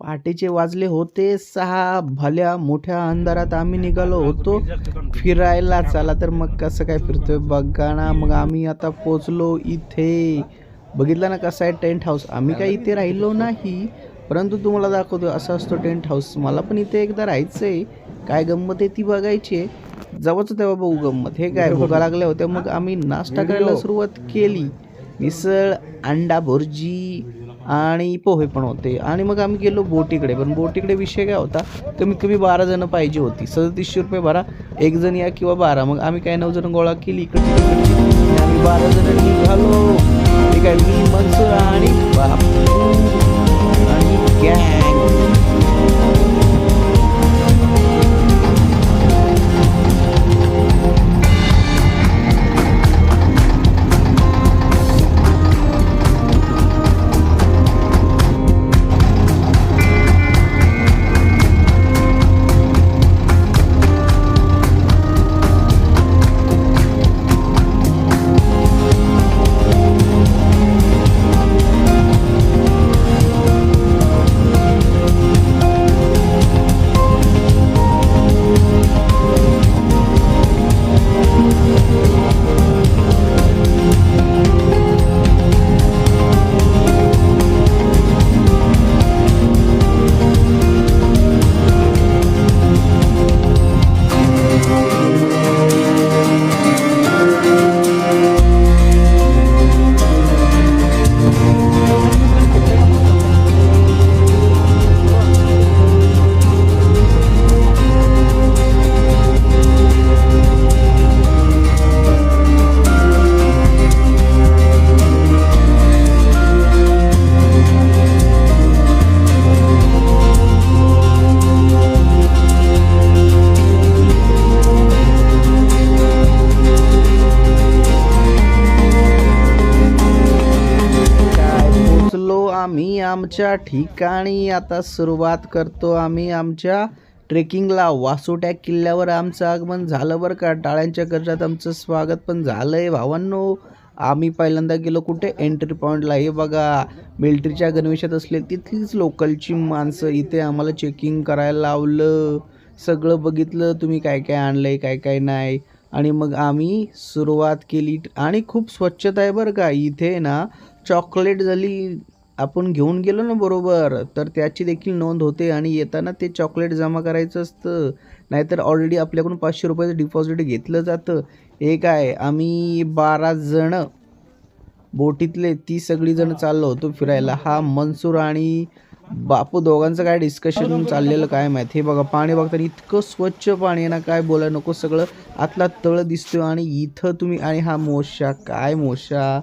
पहाटेचे वाजले होते 6. भल्या मोठ्या अंधारात आम्ही निघालो होतो फिरायला. चला तर मग कसं काय फिरतोय बघा ना. मग आम्ही आता पोचलो इथे. बघितलं ना कसं आहे टेंट हाऊस. आम्ही काही इथे राहिलो नाही, परंतु तुम्हाला दाखवतो असा असतो टेंट हाऊस. मला पण इथे एकदा राहायचं आहे. काय गंमत आहे ती बघायची आहे. जवळच तेव्हा बघू गंमत. हे काय भुका लागल्या होत्या, मग आम्ही नाश्ता करायला सुरुवात केली. मिसळ, अंडा भुर्जी आणि पोहे पण होते. आणि मग आम्ही गेलो बोटीकडे. पण बोटीकडे विषय काय होता, कमीत कमी 12 जणं पाहिजे होती. 3700 रुपये भरा, एक जण या किंवा 12. मग आम्ही काय 9 जण गोळा केली इकडची तिकडची, आम्ही 12 जण निघालो. ठीक आहे, मी मनसूर आणि बापू आणि गँग. आम्ही आमच्या ठिकाणी आता सुरुवात करतो आम्ही आमच्या ट्रेकिंगला. वासोट्या किल्ल्यावर आमचं आगमन झालं बरं का. टाळ्यांच्या गजरात आमचं स्वागत पण झालंय भावांनो. आम्ही पहिल्यांदा गेलो कुठे, एंट्री पॉईंटला. हे बघा, मिलिटरीच्या गणवेशात असले तिथलीच लोकलची माणसं इथे आम्हाला चेकिंग करायला लावलं. सगळं बघितलं तुम्ही, काय काय आणलंय काय काय नाही. आणि मग आम्ही सुरुवात केली. आणि खूप स्वच्छता आहे बरं का इथे ना. चॉकलेट झाली आपण घेऊन गेलो ना बरोबर, तर त्याची देखील नोंद होते. आणि येताना ते चॉकलेट जमा करायचं असतं, नाहीतर ऑलरेडी आपल्याकडून 500 रुपयाचं डिपॉझिट घेतलं जातं. हे काय, आम्ही 12 जण बोटीतले 30 सगळी जण चाललो होतो फिरायला. हा मनसूर आणि बापू दोघांचं काय डिस्कशन चाललेलं काय माहीत. हे बघा, पाणी बघताना इतकं स्वच्छ पाणी आहे ना, काय बोलायला नको. सगळं आतला तळ दिसतो. आणि इथं तुम्ही, आणि हा मोशा, काय मोशा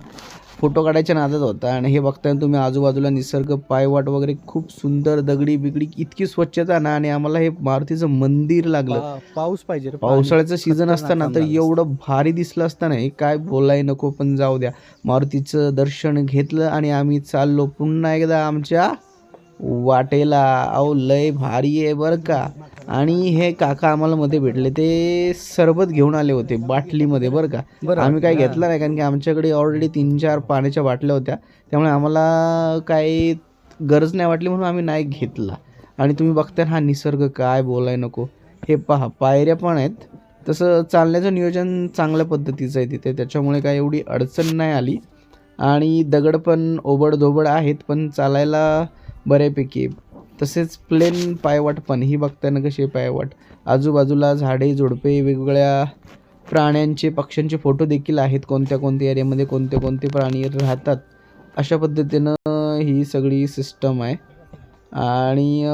फोटो काढायच्या नादात होता. आणि हे बघताना तुम्ही आजूबाजूला निसर्ग, पायवाट वगैरे खूप सुंदर, दगडी बिगडी, इतकी स्वच्छता ना. आणि आम्हाला हे मारुतीचं मंदिर लागलं. पाऊस पाहिजे, पावसाळ्याचं सीझन असताना तर एवढं भारी दिसलं असतं ना, हे काय बोलाय नको. पण जाऊ द्या, मारुतीचं दर्शन घेतलं आणि आम्ही चाललो पुन्हा एकदा आमच्या वाटेला. अहो लय भारी आहे बरं का. आणि हे काका आम्हाला मध्ये भेटले, ते सरबत घेऊन आले होते बाटलीमध्ये बरं का. आम्ही काय घेतलं नाही, कारण की आमच्याकडे ऑलरेडी 3-4 पाण्याच्या बाटल्या होत्या, त्यामुळे आम्हाला काही गरज नाही वाटली म्हणून आम्ही नाही घेतला. आणि तुम्ही बघताय हा निसर्ग, काय बोलाय नको. हे पहा, पायऱ्या पण आहेत. तसं चालण्याचं नियोजन चांगल्या पद्धतीचं आहे तिथे, त्याच्यामुळे काय एवढी अडचण नाही आली. आणि दगड पण ओबडधोबड आहेत, पण चालायला बऱ्यापैकी. तसेच प्लेन पायवाट पण, ही बघताना कशी पायवाट, आजूबाजूला झाडे झुडपे, वेगवेगळ्या प्राण्यांचे पक्ष्यांचे फोटो देखील आहेत. कोणत्या कोणत्या एरियामध्ये कोणते कोणते प्राणी राहतात, अशा पद्धतीनं ही सगळी सिस्टम आहे. आणि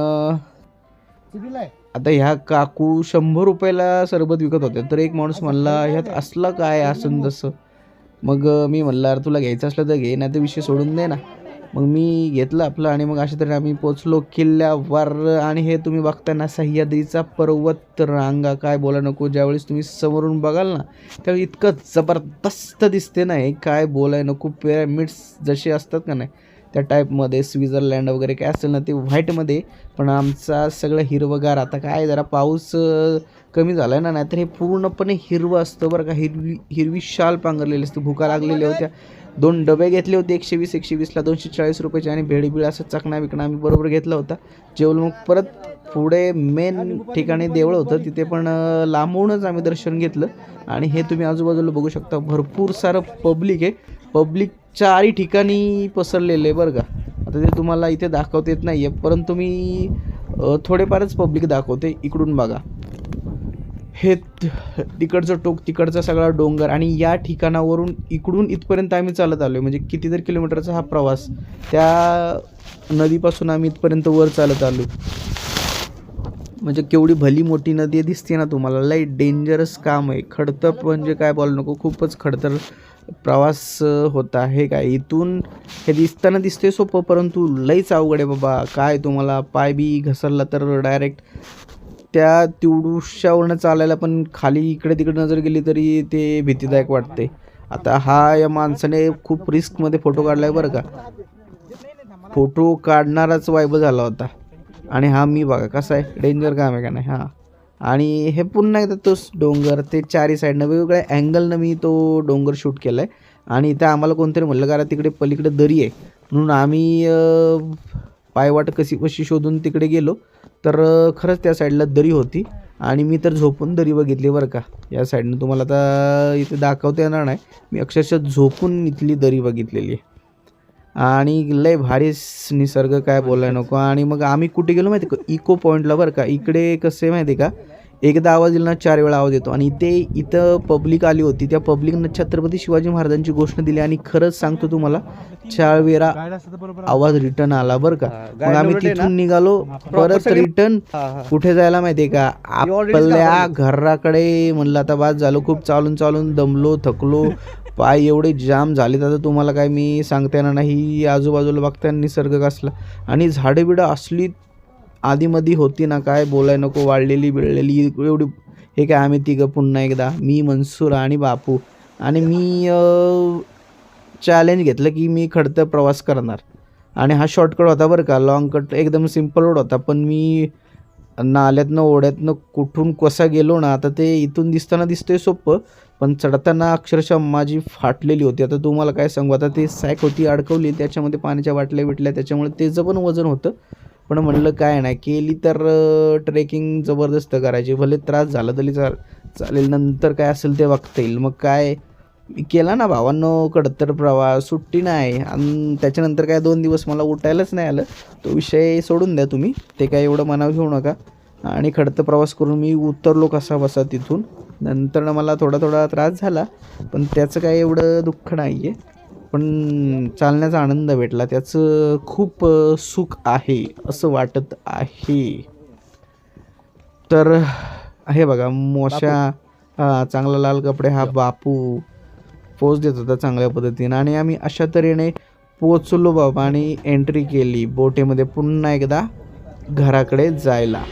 आता ह्या काकू 100 रुपयाला सरबत विकत होते. तर एक माणूस म्हणला, ह्यात असलं काय असं तसं. मग मी म्हणलं, अरे तुला घ्यायचं असलं तर घे, नाही तर विषय सोडून दे ना. मग मी घेतलं आपलं. आणि मग अशा तऱ्हेने आम्ही पोचलो किल्ल्यावर. आणि हे तुम्ही बघताना सह्याद्रीचा पर्वत रांगा, काय बोला नको. ज्यावेळेस तुम्ही समोरून बघाल ना, त्यावेळी इतकं जबरदस्त दिसते ना, हे काय बोलाय नको. पिरॅमिड्स जसे असतात का नाही, त्या टाईपमध्ये. स्वित्झर्लंड वगैरे काय असेल ना, ते व्हाईटमध्ये. पण आमचा सगळं हिरवगार. आता काय जरा पाऊस कमी झाला आहे ना, नाहीतर हे पूर्णपणे हिरवं असतं बरं का. हिरवी शाल पांघरलेली असते. भुका लागलेल्या होत्या 2 डबे घेतले होते 120-120ला 240 रुपयाचे आणि भेळीबिळ असं चकना बिकणा आम्ही बरोबर घेतला होता. जेवलो मग परत पुढे मेन ठिकाणी देवळं होतं तिथे पण लांबूनच आम्ही दर्शन घेतलं. आणि हे तुम्ही आजूबाजूला बघू शकता भरपूर सारं पब्लिक आहे. पब्लिक 4ही ठिकाणी पसरलेलं आहे बरं का. आता ते तुम्हाला इथे दाखवता येत नाही आहे परंतु मी थोडेफारच पब्लिक दाखवते. इकडून बघा, हे तिकडचं टोक, तिकडचा सगळा डोंगर आणि या ठिकाणावरून इकडून इथपर्यंत आम्ही चालत आलो आहे. म्हणजे कितीतरी किलोमीटरचा हा प्रवास. त्या नदीपासून आम्ही इथपर्यंत वर चालत आलो. म्हणजे केवढी भली मोठी नदी दिसते ना तुम्हाला. लई डेंजरस काम आहे. खडतर म्हणजे काय बोलायला नको, खूपच खडतर प्रवास होता. हे काय इथून हे दिसताना दिसते सोपं परंतु लईच अवघड आहे बाबा. काय तुम्हाला पाय बी घसरला तर डायरेक्ट त्या तिवडूशावरनं चालायला पण खाली इकडे तिकडे नजर गेली तरी ते भीतीदायक वाटते. आता हा या माणसाने खूप रिस्कमध्ये फोटो काढला आहे बरं का. फोटो काढणाराच वाईब झाला होता. आणि हा मी बघा कसा आहे, डेंजर काम आहे का नाही. हां, आणि हे पुन्हा एकदा तोच डोंगर, ते 4ही साईडनं वेगवेगळ्या अँगलनं मी तो डोंगर शूट केला आहे. आणि इथं आम्हाला कोणतरी म्हणलं कारण तिकडे पलीकडे दरी आहे म्हणून आम्ही पायवाट कशी शोधून तिकडे गेलो तर खरंच त्या साईडला दरी होती. आणि मी तर झोपून दरी बघितली बरं का. या साईडनं तुम्हाला आता इथे दाखवता येणार नाही, मी अक्षरशः झोपून इथली दरी बघितलेली आहे. आणि लय भारीच निसर्ग, काय बोलायला नको. आणि मग आम्ही कुठे गेलो माहिती का, इको पॉईंटला बरं का. इकडे कसं आहे माहिती का, एकदा आवाज दिला ना 4 वेळा आवाज येतो. आणि इथं पब्लिक आली होती. त्या पब्लिकनं छत्रपती शिवाजी महाराजांची घोषणा दिली आणि खरंच सांगतो तुम्हाला 4 वेळा आवाज रिटर्न आला बरं का. मग आम्ही तिथून निघालो परत रिटर्न कुठे जायला माहिती आहे का, आपल्या घराकडे. म्हणलं आता बाद झालो, खूप चालून चालून दमलो, थकलो, पाय एवढे जाम झालेत. आता तुम्हाला काय मी सांगता येणार नाही. आजूबाजूला बघताय निसर्ग कसला. आणि झाडं बिडं असली आधीमध्ये होती ना, काय बोलाय नको, वाढलेली बिळलेली एवढी. हे काय आम्ही तिघं पुन्हा एकदा, मी, मनसूर आणि बापू. आणि मी चॅलेंज घेतलं की मी खडतर प्रवास करणार. आणि हा शॉर्टकट होता बरं का, लॉंग कट एकदम सिम्पल रोड होता. पण मी नाल्यातनं ओढ्यातनं कुठून कसा गेलो ना, आता ते इथून दिसताना दिसतंय सोपं पण चढताना अक्षरशः माझी फाटलेली होती. आता तुम्हाला काय सांगू, आता ते सॅक होती अडकवली, त्याच्यामध्ये पाण्याच्या बाटल्या बिटल्या, त्याच्यामुळे त्याचं पण वजन होतं. पण म्हणलं काय नाही, केली तर ट्रेकिंग जबरदस्त करायची. भले त्रास झाला तरी चालेल, नंतर काय असेल ते बघता येईल. मग काय केला ना भावांनो खडतर प्रवास, सुट्टी नाही. आणि त्याच्यानंतर काय 2 दिवस मला उठायलाच नाही आलं. तो विषय सोडून द्या तुम्ही, ते काय एवढं मनावर घेऊ नका. आणि खडतर प्रवास करून मी उतरलो कसा बसा तिथून. नंतर मला थोडा त्रास झाला पण त्याचं काय एवढं दुःख नाही आहे. पण चालण्याचा आनंद भेटला, त्याचं खूप सुख आहे असं वाटत आहे. तर हे बघा मोशा, चांगला लाल कपडे, हा बापू पोच देत होता चांगल्या पद्धतीनं. आणि आम्ही अशा तऱ्हेने पोचलो बाबा आणि एंट्री केली बोटीमध्ये पुन्हा एकदा घराकडे जायला.